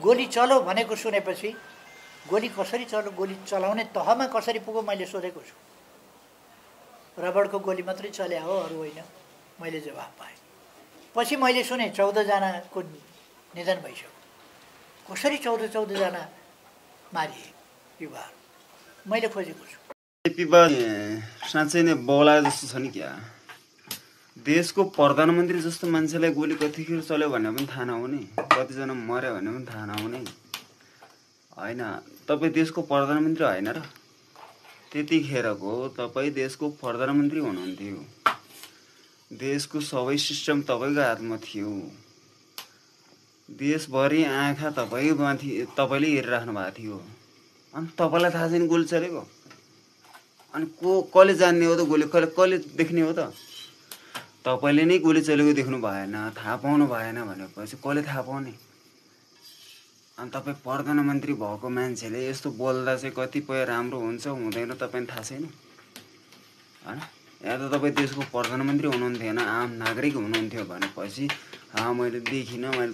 गोली चलो भनेको सुनेपछि गोली कसरी चलो, गोली चलाउने तहमा कसरी पुग्यो मैले सोधेको छु। रबरको गोली मात्रै चल्या हो, अरू होइन, मैले जवाफ पाएँ। पछि मैले सुने 14 जनाको निधन भइसक्यो। कसरी 14 जना मारिए युवाहरू, मैले खोजेको छु। पिपा साँच्चै नै बौला जस्तो छ नि क्या। देशको प्रधानमन्त्री जस्तो मान्छेलाई गोली कतिखेर चल्यो भन्ने पनि थाहा नहुने, कतिजना मर्यो भन्ने पनि थाहा नहुने होइन। तपाईँ देशको प्रधानमन्त्री होइन र? त्यतिखेरको तपाईँ देशको प्रधानमन्त्री हुनुहुन्थ्यो। देशको सबै सिस्टम तपाईँको हातमा थियो। देशभरि आँखा तपाईँले हेरिराख्नु भएको थियो। अनि तपाईँलाई थाहा छैन गोली चलेको? अनि कसले जान्ने हो त गोली कसले देख्ने हो त? तपाईँले नै गोली चलेको देख्नु भएन, थाहा पाउनु भएन भनेपछि कसले थाहा पाउने? अनि तपाईँ प्रधानमन्त्री भएको मान्छेले यस्तो बोल्दा चाहिँ कतिपय राम्रो हुन्छ हुँदैन तपाईँलाई थाहा छैन होइन? या त तपाईँ देशको प्रधानमन्त्री हुनुहुन्थेन, आम नागरिक हुनुहुन्थ्यो भनेपछि मैले देखिनँ, मैले